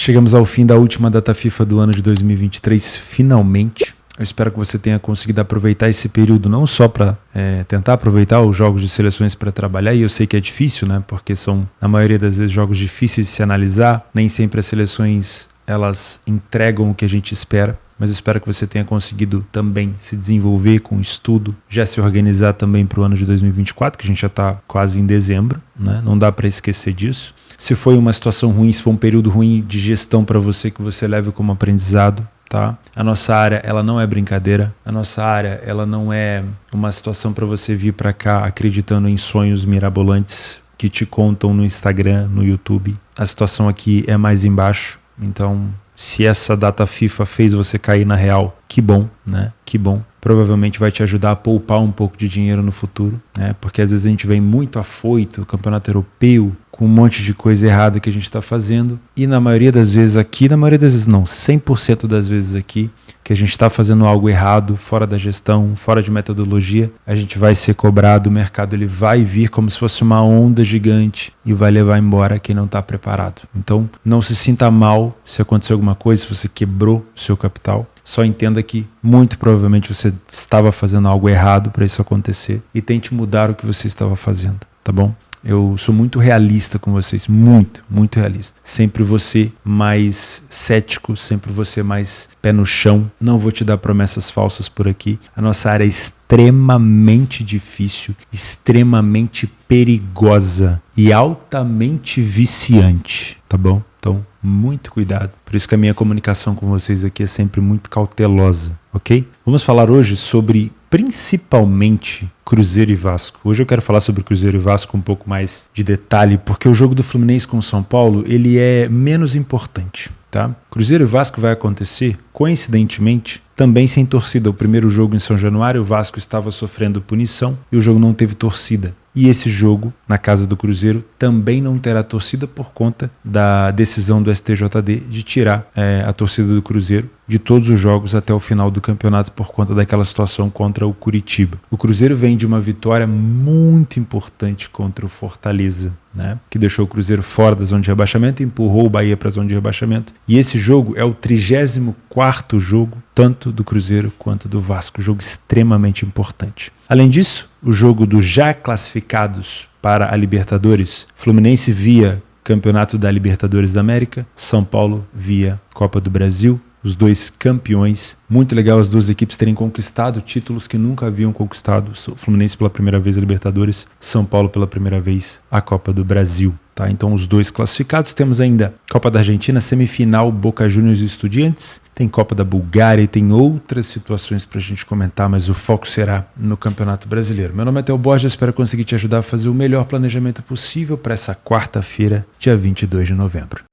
Chegamos ao fim da última data FIFA do ano de 2023, finalmente. Eu espero que você tenha conseguido aproveitar esse período não só para tentar aproveitar os jogos de seleções para trabalhar, e eu sei que é difícil, né? Porque são, na maioria das vezes, jogos difíceis de se analisar. Nem sempre as seleções elas entregam o que a gente espera, mas eu espero que você tenha conseguido também se desenvolver com estudo, já se organizar também para o ano de 2024, que a gente já está quase em dezembro, né? Não dá para esquecer disso. Se foi uma situação ruim, se foi um período ruim de gestão para você, que você leve como aprendizado, tá? A nossa área, ela não é brincadeira. A nossa área, ela não é uma situação para você vir para cá acreditando em sonhos mirabolantes que te contam no Instagram, no YouTube. A situação aqui é mais embaixo. Então, se essa data FIFA fez você cair na real, que bom, né? Que bom. Provavelmente vai te ajudar a poupar um pouco de dinheiro no futuro, né? Porque às vezes a gente vem muito afoito, o campeonato europeu, com um monte de coisa errada que a gente está fazendo. E na maioria das vezes aqui, na maioria das vezes não, 100% das vezes aqui, que a gente está fazendo algo errado, fora da gestão, fora de metodologia, a gente vai ser cobrado, o mercado ele vai vir como se fosse uma onda gigante e vai levar embora quem não está preparado. Então, não se sinta mal se acontecer alguma coisa, se você quebrou o seu capital. Só entenda que muito provavelmente você estava fazendo algo errado para isso acontecer e tente mudar o que você estava fazendo, tá bom? Eu sou muito realista com vocês, muito, muito realista. Sempre você mais cético, sempre você mais pé no chão. Não vou te dar promessas falsas por aqui. A nossa área é extremamente difícil, extremamente perigosa e altamente viciante, tá bom? Então, muito cuidado. Por isso que a minha comunicação com vocês aqui é sempre muito cautelosa, ok? Vamos falar hoje sobre, principalmente, Cruzeiro e Vasco. Hoje eu quero falar sobre Cruzeiro e Vasco um pouco mais de detalhe, porque o jogo do Fluminense com o São Paulo, ele é menos importante, tá? Cruzeiro e Vasco vai acontecer, coincidentemente, também sem torcida. O primeiro jogo em São Januário, o Vasco estava sofrendo punição e o jogo não teve torcida. E esse jogo, na casa do Cruzeiro, também não terá torcida por conta da decisão do STJD de tirar a torcida do Cruzeiro de todos os jogos até o final do campeonato por conta daquela situação contra o Curitiba. O Cruzeiro vem de uma vitória muito importante contra o Fortaleza, né? Que deixou o Cruzeiro fora da zona de rebaixamento e empurrou o Bahia para a zona de rebaixamento. E esse jogo é o 34º jogo, tanto do Cruzeiro quanto do Vasco. Jogo extremamente importante. Além disso, o jogo dos já classificados para a Libertadores, Fluminense via Campeonato da Libertadores da América, São Paulo via Copa do Brasil, os dois campeões. Muito legal as duas equipes terem conquistado títulos que nunca haviam conquistado. O Fluminense pela primeira vez a Libertadores, São Paulo pela primeira vez a Copa do Brasil. Tá? Então os dois classificados. Temos ainda Copa da Argentina, semifinal, Boca Juniors e Estudiantes. Tem Copa da Bulgária e tem outras situações para a gente comentar, mas o foco será no Campeonato Brasileiro. Meu nome é Theo Borges, espero conseguir te ajudar a fazer o melhor planejamento possível para essa quarta-feira, dia 22 de novembro.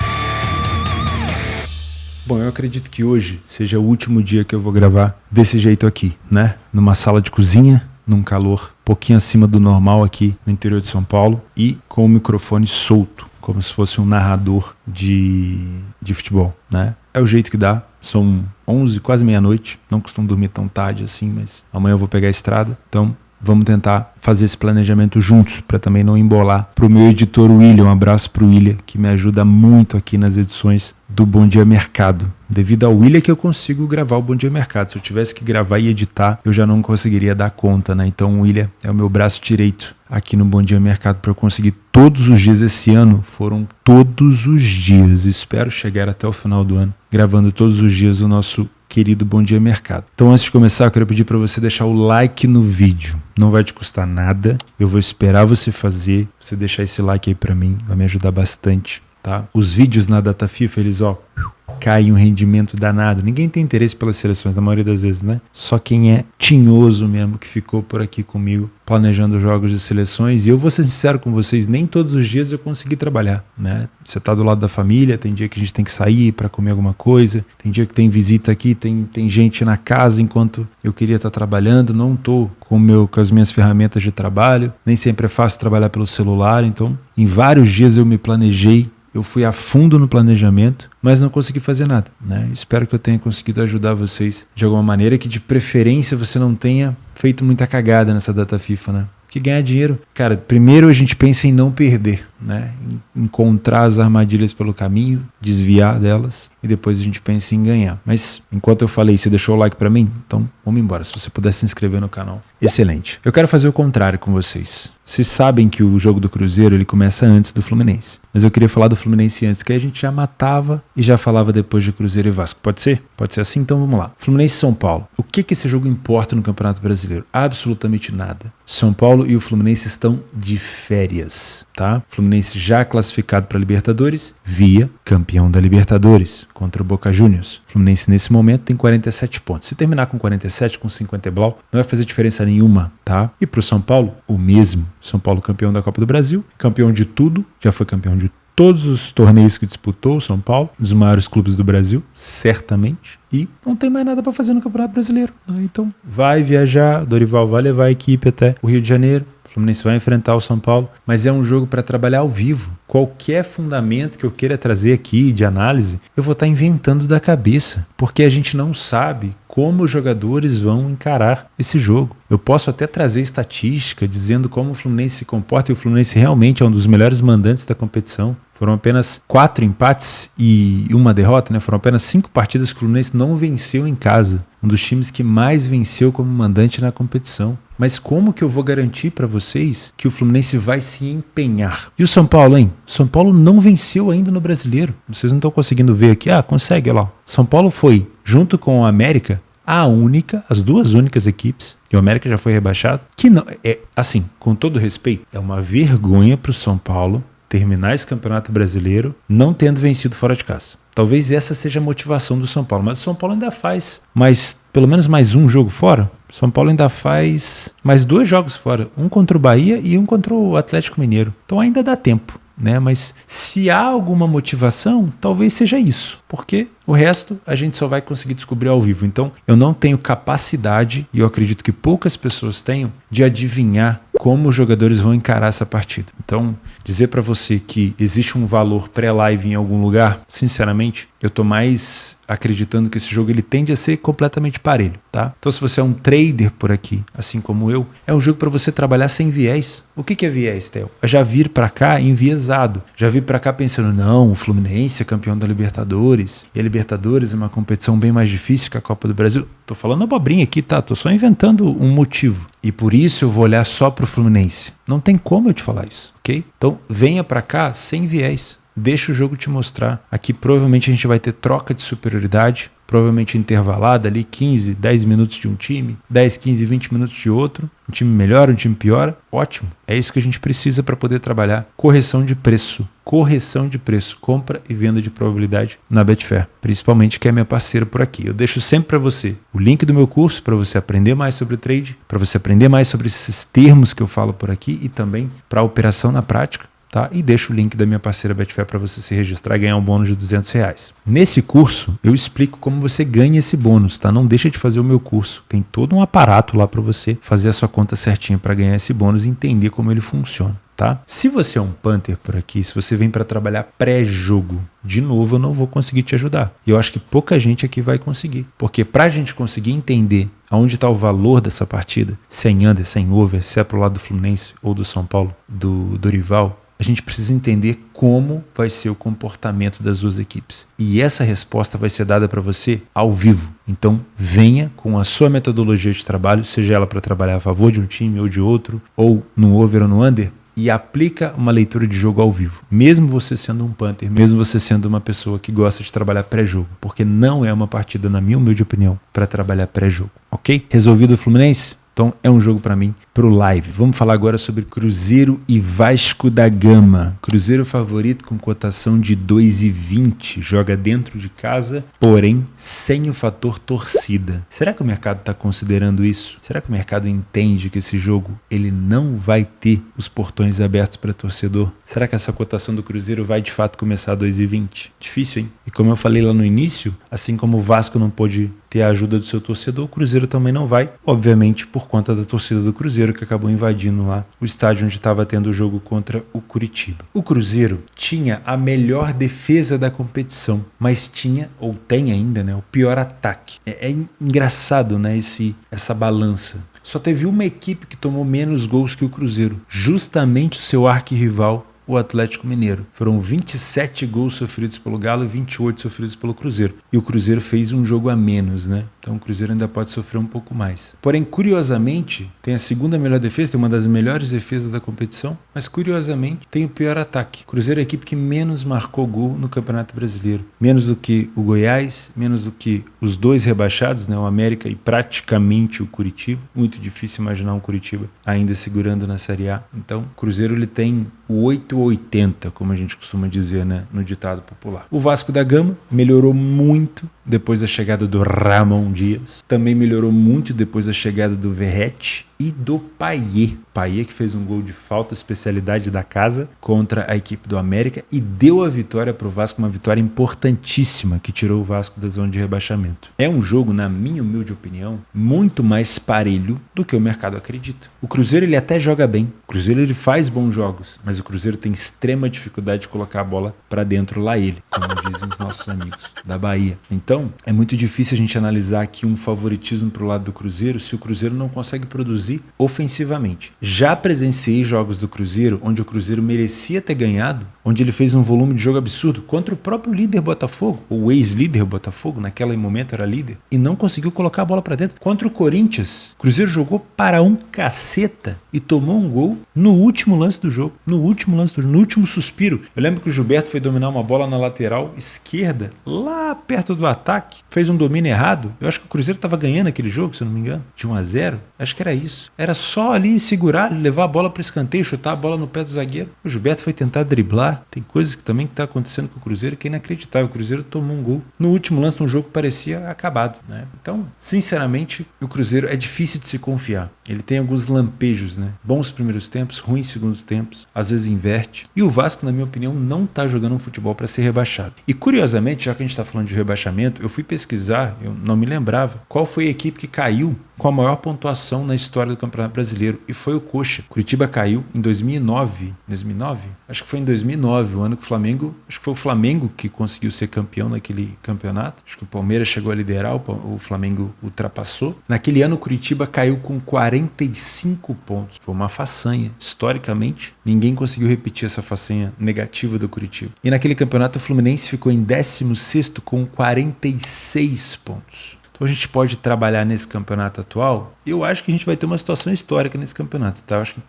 Bom, eu acredito que hoje seja o último dia que eu vou gravar desse jeito aqui, né? Numa sala de cozinha, num calor um pouquinho acima do normal aqui no interior de São Paulo e com o microfone solto, como se fosse um narrador de futebol, né? É o jeito que dá. São 11, quase meia-noite. Não costumo dormir tão tarde assim, mas amanhã eu vou pegar a estrada. Então, vamos tentar fazer esse planejamento juntos, para também não embolar. Para o meu editor William, um abraço para o William, que me ajuda muito aqui nas edições do Bom Dia Mercado. Devido ao William que eu consigo gravar o Bom Dia Mercado. Se eu tivesse que gravar e editar, eu já não conseguiria dar conta, né? Então o William é o meu braço direito aqui no Bom Dia Mercado para eu conseguir todos os dias. Esse ano foram todos os dias. Espero chegar até o final do ano gravando todos os dias o nosso querido Bom Dia Mercado. Então antes de começar, eu quero pedir para você deixar o like no vídeo. Não vai te custar nada. Eu vou esperar você fazer. Você deixar esse like aí para mim. Vai me ajudar bastante. Tá? Os vídeos na data FIFA, eles caem um rendimento danado. Ninguém tem interesse pelas seleções, na maioria das vezes, né? Só quem é tinhoso mesmo, que ficou por aqui comigo, planejando jogos de seleções. E eu vou ser sincero com vocês, nem todos os dias eu consegui trabalhar, né? Você tá do lado da família, tem dia que a gente tem que sair para comer alguma coisa, tem dia que tem visita aqui, tem gente na casa enquanto eu queria estar trabalhando, não tô com as minhas ferramentas de trabalho, nem sempre é fácil trabalhar pelo celular, então em vários dias eu me planejei. Eu fui a fundo no planejamento, mas não consegui fazer nada, né? Espero que eu tenha conseguido ajudar vocês de alguma maneira, que de preferência você não tenha feito muita cagada nessa data FIFA, né? Porque ganhar dinheiro, cara, primeiro a gente pensa em não perder, né? Em encontrar as armadilhas pelo caminho, desviar delas e depois a gente pensa em ganhar. Mas enquanto eu falei, você deixou o like pra mim? Então vamos embora. Se você puder se inscrever no canal, excelente. Eu quero fazer o contrário com vocês. Vocês sabem que o jogo do Cruzeiro ele começa antes do Fluminense. Mas eu queria falar do Fluminense antes, que aí a gente já matava e já falava depois de Cruzeiro e Vasco. Pode ser? Pode ser assim? Então vamos lá. Fluminense e São Paulo. O que esse jogo importa no Campeonato Brasileiro? Absolutamente nada. São Paulo e o Fluminense estão de férias, tá? Fluminense já classificado para Libertadores, via campeão da Libertadores contra o Boca Juniors. Fluminense nesse momento tem 47 pontos. Se terminar com 47, com 50 e blau, não vai fazer diferença nenhuma, tá? E pro São Paulo, o mesmo. São Paulo campeão da Copa do Brasil, campeão de tudo, já foi campeão de todos os torneios que disputou o São Paulo, um dos maiores clubes do Brasil, certamente, e não tem mais nada para fazer no Campeonato Brasileiro. Então vai viajar, Dorival vai levar a equipe até o Rio de Janeiro, o Fluminense vai enfrentar o São Paulo, mas é um jogo para trabalhar ao vivo. Qualquer fundamento que eu queira trazer aqui de análise, eu vou estar inventando da cabeça, porque a gente não sabe como os jogadores vão encarar esse jogo. Eu posso até trazer estatística dizendo como o Fluminense se comporta, e o Fluminense realmente é um dos melhores mandantes da competição. Foram apenas 4 empates e uma derrota, né? Foram apenas 5 partidas que o Fluminense não venceu em casa. Um dos times que mais venceu como mandante na competição. Mas como que eu vou garantir para vocês que o Fluminense vai se empenhar? E o São Paulo, hein? São Paulo não venceu ainda no Brasileiro. Vocês não estão conseguindo ver aqui? Ah, consegue, olha lá. São Paulo foi, junto com o América, as duas únicas equipes, e o América já foi rebaixado, que não, assim, com todo respeito, é uma vergonha para o São Paulo terminar esse Campeonato Brasileiro não tendo vencido fora de casa. Talvez essa seja a motivação do São Paulo, mas o São Paulo ainda faz pelo menos mais um jogo fora. São Paulo ainda faz mais 2 jogos fora, um contra o Bahia e um contra o Atlético Mineiro. Então ainda dá tempo, né? Mas se há alguma motivação, talvez seja isso, porque o resto a gente só vai conseguir descobrir ao vivo. Então eu não tenho capacidade, e eu acredito que poucas pessoas tenham, de adivinhar como os jogadores vão encarar essa partida. Então, dizer para você que existe um valor pré-live em algum lugar, sinceramente, eu tô mais acreditando que esse jogo ele tende a ser completamente parelho, tá? Então, se você é um trader por aqui, assim como eu, é um jogo para você trabalhar sem viés. O que é viés, Theo? É já vir para cá enviesado, já vir para cá pensando, não, o Fluminense é campeão da Libertadores, e a Libertadores é uma competição bem mais difícil que a Copa do Brasil. Tô falando abobrinha aqui, tá? Tô só inventando um motivo. E por isso eu vou olhar só pro Fluminense. Não tem como eu te falar isso, ok? Então venha pra cá sem viés. Deixa o jogo te mostrar. Aqui provavelmente a gente vai ter troca de superioridade, provavelmente intervalada ali, 15, 10 minutos de um time, 10, 15, 20 minutos de outro. Um time melhora, um time piora. Ótimo. É isso que a gente precisa para poder trabalhar. Correção de preço. Correção de preço. Compra e venda de probabilidade na Betfair. Principalmente que é minha parceira por aqui. Eu deixo sempre para você o link do meu curso para você aprender mais sobre trade, para você aprender mais sobre esses termos que eu falo por aqui e também para a operação na prática. Tá? E deixo o link da minha parceira Betfair para você se registrar e ganhar um bônus de R$200. Nesse curso, eu explico como você ganha esse bônus, tá? Não deixa de fazer o meu curso. Tem todo um aparato lá para você fazer a sua conta certinha para ganhar esse bônus e entender como ele funciona. Tá? Se você é um punter por aqui, se você vem para trabalhar pré-jogo, de novo eu não vou conseguir te ajudar. E eu acho que pouca gente aqui vai conseguir. Porque para a gente conseguir entender aonde está o valor dessa partida, se é em under, se é em over, se é pro lado do Fluminense ou do São Paulo, do Dorival, a gente precisa entender como vai ser o comportamento das duas equipes. E essa resposta vai ser dada para você ao vivo. Então, venha com a sua metodologia de trabalho, seja ela para trabalhar a favor de um time ou de outro, ou no over ou no under, e aplica uma leitura de jogo ao vivo. Mesmo você sendo um punter, mesmo você sendo uma pessoa que gosta de trabalhar pré-jogo. Porque não é uma partida, na minha humilde opinião, para trabalhar pré-jogo. Ok? Resolvido o Fluminense? Então é um jogo para mim pro live. Vamos falar agora sobre Cruzeiro e Vasco da Gama. Cruzeiro favorito com cotação de 2,20. Joga dentro de casa, porém sem o fator torcida. Será que o mercado está considerando isso? Será que o mercado entende que esse jogo ele não vai ter os portões abertos para torcedor? Será que essa cotação do Cruzeiro vai de fato começar a 2,20? Difícil, hein? E como eu falei lá no início, assim como o Vasco não pôde ter a ajuda do seu torcedor, o Cruzeiro também não vai, obviamente por conta da torcida do Cruzeiro que acabou invadindo lá o estádio onde estava tendo o jogo contra o Curitiba. O Cruzeiro tinha a melhor defesa da competição, mas tinha, ou tem ainda, né, o pior ataque. É engraçado, né, essa balança. Só teve uma equipe que tomou menos gols que o Cruzeiro, justamente o seu arquirrival, o Atlético Mineiro. Foram 27 gols sofridos pelo Galo e 28 sofridos pelo Cruzeiro. E o Cruzeiro fez um jogo a menos, né? Então o Cruzeiro ainda pode sofrer um pouco mais. Porém, curiosamente, tem a segunda melhor defesa, tem uma das melhores defesas da competição, mas curiosamente tem o pior ataque. O Cruzeiro é a equipe que menos marcou gol no Campeonato Brasileiro. Menos do que o Goiás, menos do que os dois rebaixados, né? O América e praticamente o Curitiba. Muito difícil imaginar um Curitiba ainda segurando na Série A. Então, o Cruzeiro ele tem o 880, como a gente costuma dizer, né, no ditado popular. O Vasco da Gama melhorou muito depois da chegada do Ramon Dias. Também melhorou muito depois da chegada do Verratti e do Payet. Payet que fez um gol de falta, especialidade da casa, contra a equipe do América e deu a vitória para o Vasco, uma vitória importantíssima que tirou o Vasco da zona de rebaixamento. É um jogo, na minha humilde opinião, muito mais parelho do que o mercado acredita. O Cruzeiro ele até joga bem, o Cruzeiro ele faz bons jogos, mas o Cruzeiro tem extrema dificuldade de colocar a bola para dentro lá ele, como dizem os nossos amigos da Bahia. Então, é muito difícil a gente analisar aqui um favoritismo para o lado do Cruzeiro se o Cruzeiro não consegue produzir ofensivamente. Já presenciei jogos do Cruzeiro onde o Cruzeiro merecia ter ganhado, onde ele fez um volume de jogo absurdo contra o próprio líder Botafogo, o ex-líder Botafogo, naquele momento era líder, e não conseguiu colocar a bola para dentro. Contra o Corinthians, o Cruzeiro jogou para um caceta e tomou um gol no último lance do jogo, no último suspiro. Eu lembro que o Gilberto foi dominar uma bola na lateral esquerda, lá perto do ataque, fez um domínio errado. Eu acho que o Cruzeiro estava ganhando aquele jogo, se eu não me engano, de 1-0. Acho que era isso. Era só ali segurar, levar a bola para o escanteio, chutar a bola no pé do zagueiro. O Gilberto foi tentar driblar. Tem coisas que também está acontecendo com o Cruzeiro que é inacreditável. O Cruzeiro tomou um gol no último lance, num jogo que parecia acabado, né? Então, sinceramente, o Cruzeiro é difícil de se confiar. Ele tem alguns lampejos, né? Bons primeiros tempos, ruins segundos tempos, às vezes inverte. E o Vasco, na minha opinião, não está jogando um futebol para ser rebaixado. E curiosamente, já que a gente está falando de rebaixamento, eu fui pesquisar, eu não me lembrava, qual foi a equipe que caiu com a maior pontuação na história do Campeonato Brasileiro, e foi o Coxa. Curitiba caiu em 2009. 2009? Acho que foi em 2009, o ano que o Flamengo, acho que foi o Flamengo que conseguiu ser campeão naquele campeonato. Acho que o Palmeiras chegou a liderar, o Flamengo ultrapassou. Naquele ano o Curitiba caiu com 45 pontos. Foi uma façanha. Historicamente, ninguém conseguiu repetir essa façanha negativa do Curitiba. E naquele campeonato o Fluminense ficou em 16º com 46 pontos. Então a gente pode trabalhar nesse campeonato atual. Eu acho que a gente vai ter uma situação histórica nesse campeonato, tá? Eu acho que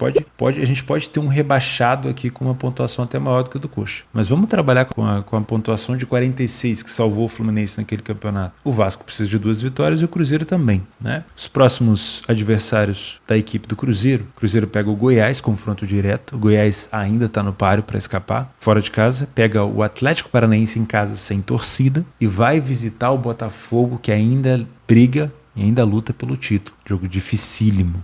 a gente pode ter um rebaixado aqui com uma pontuação até maior do que a do Coxa. Mas vamos trabalhar com a pontuação de 46 que salvou o Fluminense naquele campeonato. O Vasco precisa de 2 vitórias e o Cruzeiro também, né? Os próximos adversários da equipe do Cruzeiro. O Cruzeiro pega o Goiás, confronto direto. O Goiás ainda está no páreo para escapar. Fora de casa, pega o Atlético Paranaense em casa sem torcida e vai visitar o Botafogo, que ainda briga e ainda luta pelo título. Jogo dificílimo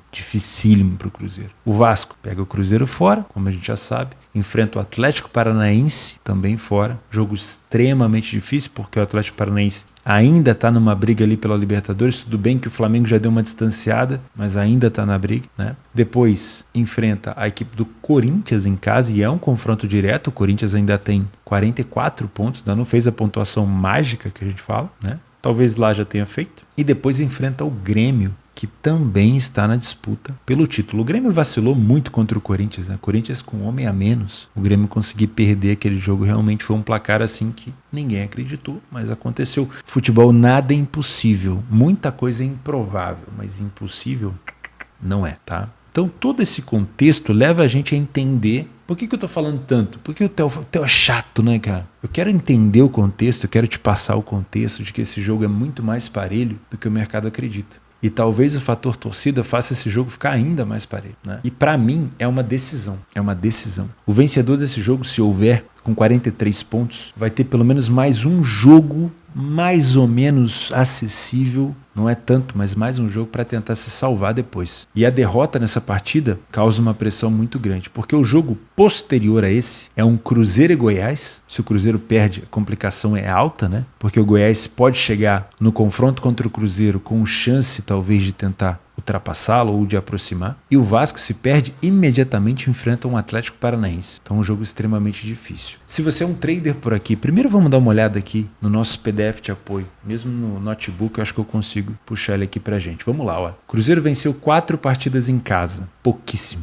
para o Cruzeiro. O Vasco pega o Cruzeiro fora, como a gente já sabe, enfrenta o Atlético Paranaense também fora. Jogo extremamente difícil, porque o Atlético Paranaense ainda está numa briga ali pela Libertadores. Tudo bem que o Flamengo já deu uma distanciada, mas ainda está na briga, né? Depois enfrenta a equipe do Corinthians em casa e é um confronto direto. O Corinthians ainda tem 44 pontos, ainda não fez a pontuação mágica que a gente fala, né? Talvez lá já tenha feito. E depois enfrenta o Grêmio, que também está na disputa pelo título. O Grêmio vacilou muito contra o Corinthians, né? Corinthians com um homem a menos. O Grêmio conseguir perder aquele jogo realmente foi um placar assim que ninguém acreditou, mas aconteceu. Futebol nada é impossível. Muita coisa é improvável, mas impossível não é, tá? Então todo esse contexto leva a gente a entender. Por que eu tô falando tanto? Porque o Theo é chato, né, cara? Eu quero entender o contexto, eu quero te passar o contexto de que esse jogo é muito mais parelho do que o mercado acredita. E talvez o fator torcida faça esse jogo ficar ainda mais parelho, né? E para mim é uma decisão, O vencedor desse jogo, se houver, com 43 pontos, vai ter pelo menos mais um jogo mais ou menos acessível, não é tanto, mas mais um jogo para tentar se salvar depois. E a derrota nessa partida causa uma pressão muito grande, porque o jogo posterior a esse é um Cruzeiro e Goiás. Se o Cruzeiro perde, a complicação é alta, né? Porque o Goiás pode chegar no confronto contra o Cruzeiro com chance talvez de tentar o ultrapassá-lo ou de aproximar. E o Vasco, se perde, imediatamente enfrenta um Atlético Paranaense. Então é um jogo extremamente difícil. Se você é um trader por aqui, primeiro vamos dar uma olhada aqui no nosso PDF de apoio. Mesmo no notebook, eu acho que eu consigo puxar ele aqui pra gente. Vamos lá, ó. Cruzeiro venceu 4 partidas em casa. Pouquíssimo.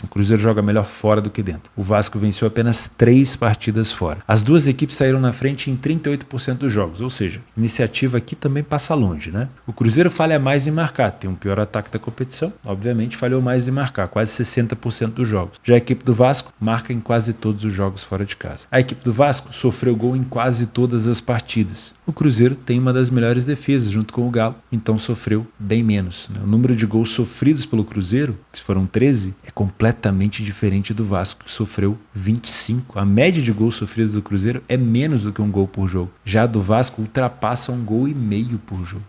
O Cruzeiro joga melhor fora do que dentro. O Vasco venceu apenas 3 partidas fora. As duas equipes saíram na frente em 38% dos jogos, ou seja, a iniciativa aqui também passa longe, né? O Cruzeiro falha mais em marcar, tem um pior ataque da competição, obviamente falhou mais em marcar, quase 60% dos jogos. Já a equipe do Vasco marca em quase todos os jogos fora de casa. A equipe do Vasco sofreu gol em quase todas as partidas. O Cruzeiro tem uma das melhores defesas junto com o Galo, então sofreu bem menos, né? O número de gols sofridos pelo Cruzeiro, que foram 13, é completamente diferente do Vasco, que sofreu 25. A média de gols sofridos do Cruzeiro é menos do que um gol por jogo. Já a do Vasco ultrapassa 1,5 gols por jogo.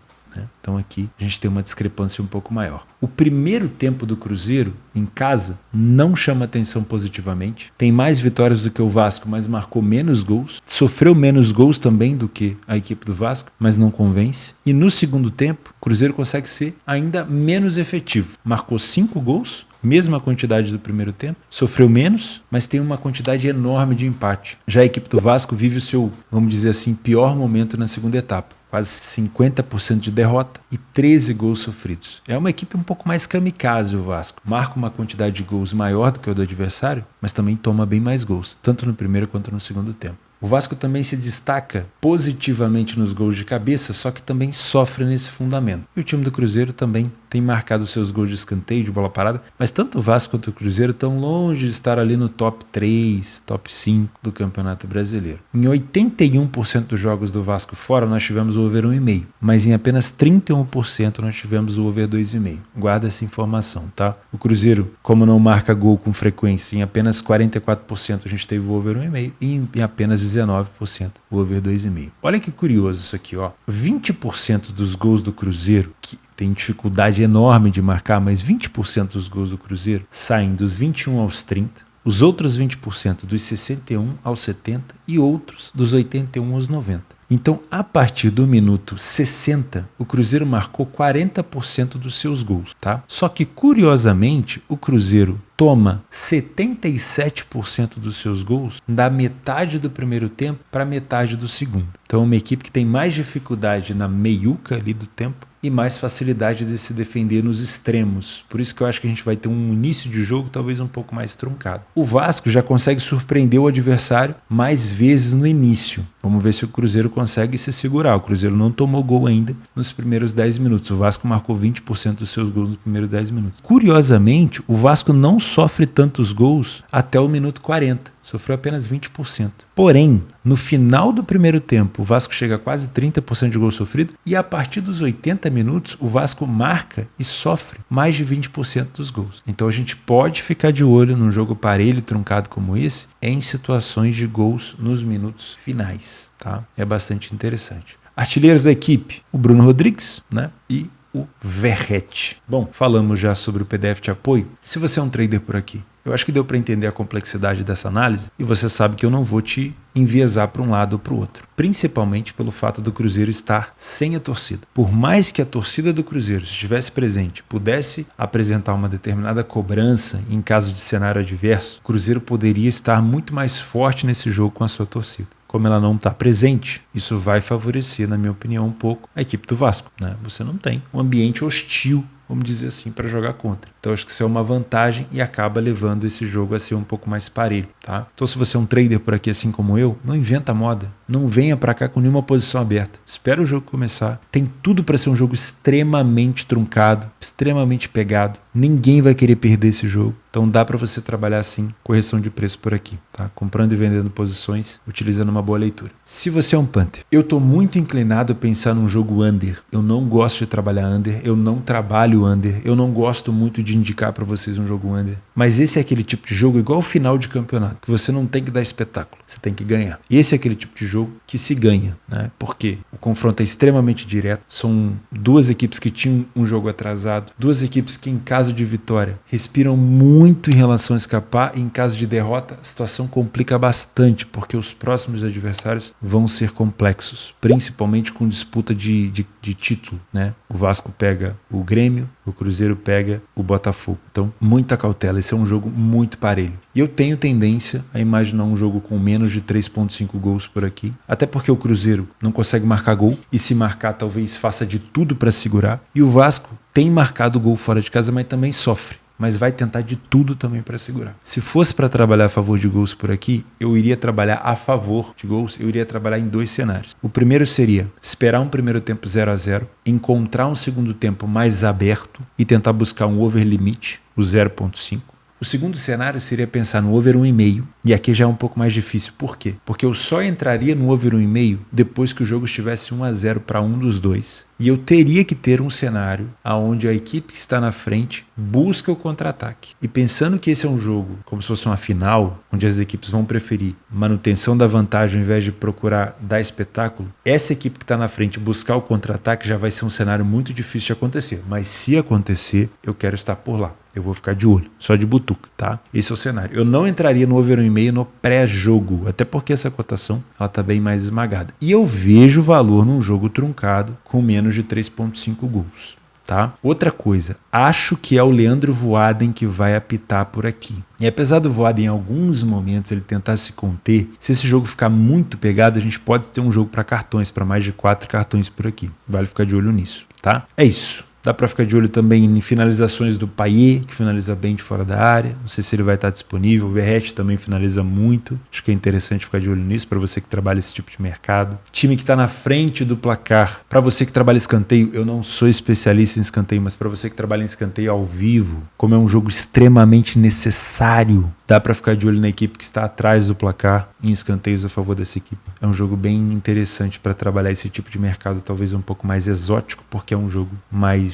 Então aqui a gente tem uma discrepância um pouco maior. O primeiro tempo do Cruzeiro em casa não chama atenção positivamente. Tem mais vitórias do que o Vasco, mas marcou menos gols. Sofreu menos gols também do que a equipe do Vasco, mas não convence. E no segundo tempo, o Cruzeiro consegue ser ainda menos efetivo. Marcou 5 gols, mesma quantidade do primeiro tempo, sofreu menos, mas tem uma quantidade enorme de empate. Já a equipe do Vasco vive o seu, vamos dizer assim, pior momento na segunda etapa. Quase 50% de derrota e 13 gols sofridos. É uma equipe um pouco mais kamikaze o Vasco. Marca uma quantidade de gols maior do que o do adversário, mas também toma bem mais gols, tanto no primeiro quanto no segundo tempo. O Vasco também se destaca positivamente nos gols de cabeça, só que também sofre nesse fundamento. E o time do Cruzeiro também tem marcado seus gols de escanteio, de bola parada, mas tanto o Vasco quanto o Cruzeiro estão longe de estar ali no top 3, top 5 do Campeonato Brasileiro. Em 81% dos jogos do Vasco fora, nós tivemos o over 1,5, mas em apenas 31% nós tivemos o over 2,5. Guarda essa informação, tá? O Cruzeiro, como não marca gol com frequência, em apenas 44% a gente teve o over 1,5 e em apenas 19% o over 2,5. Olha que curioso isso aqui, ó. 20% dos gols do Cruzeiro, que tem dificuldade enorme de marcar, mas 20% dos gols do Cruzeiro saem dos 21 aos 30, os outros 20% dos 61 aos 70 e outros dos 81 aos 90. Então, a partir do minuto 60, o Cruzeiro marcou 40% dos seus gols, tá? Só que, curiosamente, o Cruzeiro toma 77% dos seus gols da metade do primeiro tempo para metade do segundo. Então, é uma equipe que tem mais dificuldade na meiuca ali do tempo e mais facilidade de se defender nos extremos. Por isso que eu acho que a gente vai ter um início de jogo talvez um pouco mais truncado. O Vasco já consegue surpreender o adversário mais vezes no início. Vamos ver se o Cruzeiro consegue se segurar. O Cruzeiro não tomou gol ainda nos primeiros 10 minutos. O Vasco marcou 20% dos seus gols nos primeiros 10 minutos. Curiosamente, o Vasco não sofre tantos gols até o minuto 40. Sofreu apenas 20%. Porém, no final do primeiro tempo, o Vasco chega a quase 30% de gol sofrido e a partir dos 80 minutos, o Vasco marca e sofre mais de 20% dos gols. Então a gente pode ficar de olho num jogo parelho e truncado como esse em situações de gols nos minutos finais, tá? É bastante interessante. Artilheiros da equipe, o Bruno Rodrigues, né? E o Verratti. Bom, falamos já sobre o PDF de apoio. Se você é um trader por aqui, eu acho que deu para entender a complexidade dessa análise e você sabe que eu não vou te enviesar para um lado ou para o outro. Principalmente pelo fato do Cruzeiro estar sem a torcida. Por mais que a torcida do Cruzeiro, se estivesse presente, pudesse apresentar uma determinada cobrança em caso de cenário adverso, o Cruzeiro poderia estar muito mais forte nesse jogo com a sua torcida. Como ela não está presente, isso vai favorecer, na minha opinião, um pouco a equipe do Vasco, né? Você não tem um ambiente hostil, vamos dizer assim, para jogar contra. Então acho que isso é uma vantagem e acaba levando esse jogo a ser um pouco mais parelho, tá? Então se você é um trader por aqui assim como eu, não inventa moda. Não venha para cá com nenhuma posição aberta. Espera o jogo começar. Tem tudo para ser um jogo extremamente truncado, extremamente pegado. Ninguém vai querer perder esse jogo. Então dá para você trabalhar assim, correção de preço por aqui, tá? Comprando e vendendo posições, utilizando uma boa leitura. Se você é um punter, eu tô muito inclinado a pensar num jogo under. Eu não gosto de trabalhar under, eu não trabalho under, eu não gosto muito de indicar para vocês um jogo under. Mas esse é aquele tipo de jogo igual o final de campeonato, que você não tem que dar espetáculo, você tem que ganhar. E esse é aquele tipo de jogo que se ganha, né? Porque o confronto é extremamente direto, são duas equipes que tinham um jogo atrasado, duas equipes que em caso de vitória respiram muito em relação a escapar e em caso de derrota a situação complica bastante, porque os próximos adversários vão ser complexos, principalmente com disputa de título, né? O Vasco pega o Grêmio, o Cruzeiro pega o Botafogo. Então, muita cautela. Esse é um jogo muito parelho. E eu tenho tendência a imaginar um jogo com menos de 3,5 gols por aqui. Até porque o Cruzeiro não consegue marcar gol. E se marcar, talvez faça de tudo para segurar. E o Vasco tem marcado gol fora de casa, mas também sofre. Mas vai tentar de tudo também para segurar. Se fosse para trabalhar a favor de gols por aqui, eu iria trabalhar a favor de gols, eu iria trabalhar em 2 cenários. O primeiro seria esperar um primeiro tempo 0-0, encontrar um segundo tempo mais aberto e tentar buscar um over limite, o 0,5. O segundo cenário seria pensar no over 1,5, e aqui já é um pouco mais difícil. Por quê? Porque eu só entraria no over 1,5 depois que o jogo estivesse 1-0 para um dos dois. E eu teria que ter um cenário onde a equipe que está na frente busca o contra-ataque. E pensando que esse é um jogo como se fosse uma final, onde as equipes vão preferir manutenção da vantagem ao invés de procurar dar espetáculo, essa equipe que está na frente buscar o contra-ataque já vai ser um cenário muito difícil de acontecer. Mas se acontecer, eu quero estar por lá. Eu vou ficar de olho, só de butuca, tá? Esse é o cenário. Eu não entraria no over 1,5 no pré-jogo, até porque essa cotação ela tá bem mais esmagada. E eu vejo valor num jogo truncado com menos de 3,5 gols, tá? Outra coisa, acho que é o Leandro Voaden que vai apitar por aqui. E apesar do Voaden em alguns momentos ele tentar se conter, se esse jogo ficar muito pegado, a gente pode ter um jogo para cartões, para mais de 4 cartões por aqui. Vale ficar de olho nisso, tá? É isso. Dá para ficar de olho também em finalizações do Payet, que finaliza bem de fora da área. Não sei se ele vai estar disponível. O Verratti também finaliza muito. Acho que é interessante ficar de olho nisso para você que trabalha esse tipo de mercado. Time que está na frente do placar. Para você que trabalha escanteio, eu não sou especialista em escanteio, mas para você que trabalha em escanteio ao vivo, como é um jogo extremamente necessário, dá para ficar de olho na equipe que está atrás do placar em escanteios a favor dessa equipe. É um jogo bem interessante para trabalhar esse tipo de mercado, talvez um pouco mais exótico, porque é um jogo mais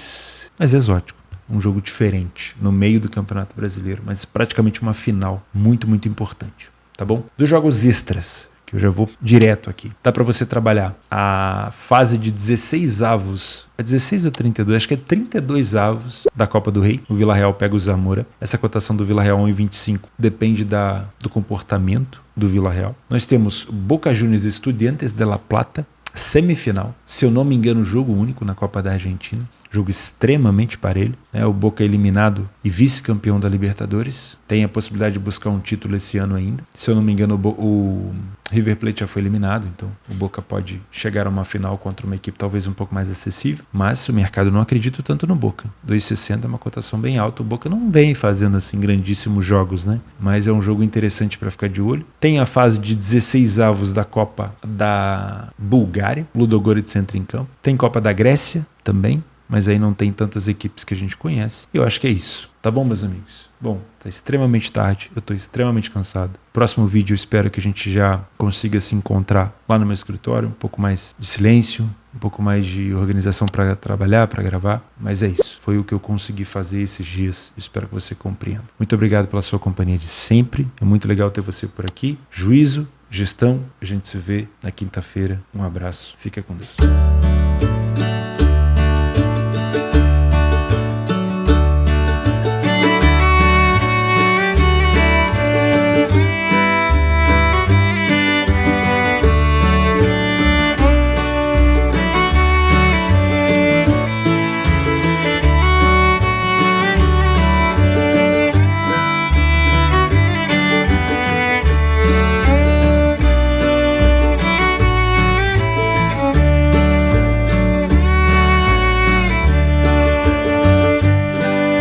exótico. Um jogo diferente no meio do Campeonato Brasileiro, mas praticamente uma final muito, muito importante. Tá bom? Dos jogos extras, que eu já vou direto aqui. Dá para você trabalhar a fase de 16 avos. É 16 ou 32? Acho que é 32 avos da Copa do Rei. O Vila Real pega o Zamora. Essa cotação do Vila Real 1,25 depende do comportamento do Vila Real. Nós temos Boca Juniors e Estudiantes de La Plata, semifinal. Se eu não me engano, jogo único na Copa da Argentina. Jogo extremamente parelho, né? O Boca eliminado e vice-campeão da Libertadores. Tem a possibilidade de buscar um título esse ano ainda. Se eu não me engano, o River Plate já foi eliminado, então o Boca pode chegar a uma final contra uma equipe talvez um pouco mais acessível. Mas o mercado não acredita tanto no Boca. 2,60 é uma cotação bem alta. O Boca não vem fazendo assim grandíssimos jogos, né? Mas é um jogo interessante para ficar de olho. Tem a fase de 16 avos da Copa da Bulgária. Ludogorets entra em campo. Tem Copa da Grécia também, mas aí não tem tantas equipes que a gente conhece. E eu acho que é isso. Tá bom, meus amigos? Bom, tá extremamente tarde, eu tô extremamente cansado. Próximo vídeo eu espero que a gente já consiga se encontrar lá no meu escritório, um pouco mais de silêncio, um pouco mais de organização para trabalhar, para gravar. Mas é isso, foi o que eu consegui fazer esses dias. Eu espero que você compreenda. Muito obrigado pela sua companhia de sempre. É muito legal ter você por aqui. Juízo, gestão, a gente se vê na quinta-feira. Um abraço, fica com Deus.